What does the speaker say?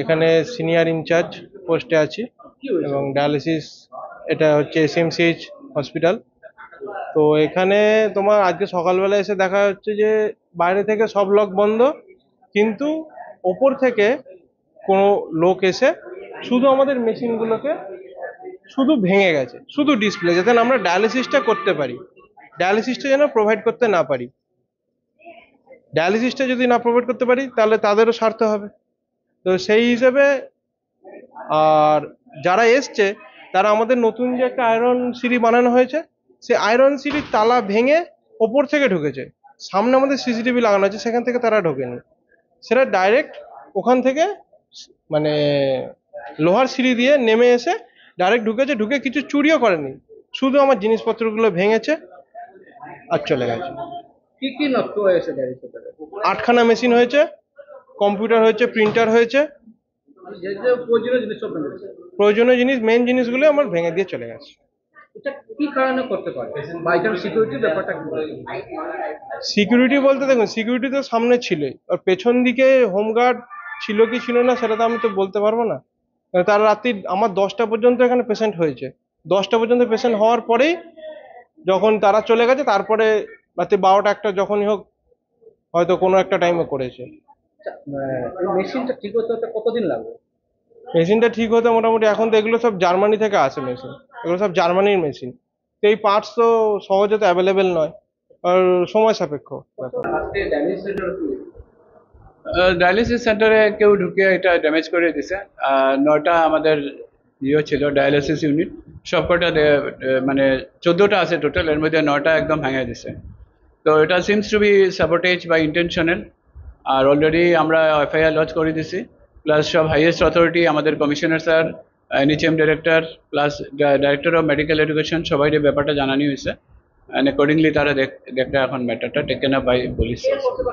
এখানে senior in charge পোস্টে আছি এবং ডায়ালিসিস এটা হচ্ছে এসএমসিএইচ হসপিটাল। তো এখানে তোমার আজকে সকালবেলা এসে দেখা যাচ্ছে যে বাইরে থেকে সব লক বন্ধ, কিন্তু ওপর থেকে কোনো লোক এসে শুধু আমাদের মেশিনগুলোকে শুধু ভেঙে গেছে, শুধু ডিসপ্লে, যাতে আমরা ডায়ালিসিসটা করতে পারি, ডায়ালিসিসটা যেন প্রোভাইড করতে না পারি। ডায়ালিসিসটা যদি না প্রোভাইড করতে পারি তাহলে তাদেরও স্বার্থ হবে। তো সেই হিসেবে আর যারা এসছে তারা আমাদের নতুন যে একটা আয়রন সিঁড়ি বানানো হয়েছে, সেই আয়রন সিঁড়ির তালা ভেঙে ওপর থেকে ঢুকেছে। সামনে আমাদের সিসিটিভি লাগানো আছে, সেখান থেকে তারা ঢোকেনি, সেটা ডাইরেক্ট ওখান থেকে মানে লোহার সিঁড়ি দিয়ে নেমে এসে ডাইরেক্ট ঢুকেছে, ঢুকে কিছু চুরিও করেনি, শুধু আমার জিনিসপত্রগুলো ভেঙেছে আর চলে গেছে। কি কি নষ্ট হয়েছে গাড়ি সেটাতে? 8খানা মেশিন হয়েছে, কম্পিউটার হয়েছে, প্রিন্টার হয়েছে, যে যে প্রয়োজনীয় জিনিস সব ভেঙে গেছে। প্রয়োজনীয় জিনিস, মেন জিনিসগুলো আমার ভেঙে দিয়ে চলে গেছে। এটা কি কারণে করতে পারে? বাই চান্স সিকিউরিটির ব্যাপারটা কি? সিকিউরিটি বলতে দেখুন, সিকিউরিটি তো সামনে ছিলই, আর পেছন দিকে হোমগার্ড ছিল কি ছিল না সেটা তো আমি তো বলতে পারবো না। তার রাত্রি আমার 10টা পর্যন্ত এখানে পেশেন্ট হয়েছে, 10টা পর্যন্ত পেশেন্ট হওয়ার পরেই যখন তারা চলে গেছে, তারপরে রাত্রি 12টা 1টা যখনই হোক হয়তো কোনো একটা টাইমে করেছে। মেশিনটা ঠিক হতে হতে কতদিন লাগবে? মেশিনটা ঠিক হতে মোটামুটি, এখন তো এগুলো সব জার্মানি থেকে আসে মেশিন, এগুলো সব জার্মানির মেশিন, তো এই পার্টস তো সহজে তো অ্যাভেলেবেল নয়, আর সময় সাপেক্ষ ব্যাপার। আজকে ড্যামেজ সেন্টার কি? ডায়ালিসিস সেন্টারে কেউ ঢুকে এটা ড্যামেজ করে দিছে। 9টা আমাদের ছিল ডায়ালিসিস ইউনিট, সবকটা মানে 14টা আছে টোটাল, এর মধ্যে 9টা একদম ভেঙে দিছে। তো এটা সিমস টু বি সাবোটেজ বা ইন্টেনশনাল, আর অলরেডি আমরা এফআইআর লঞ্চ করে দিছি। প্লাস সব হাইয়েস্ট অথরিটি, আমাদের commissioner sir, NHM director, plus director of medical education, সবাই ব্যাপারটা জানানি হয়েছে, অ্যান্ড অ্যাকর্ডিংলি তারা দেখতে এখন ম্যাটারটা টেকেন আপ বাই পুলিশ।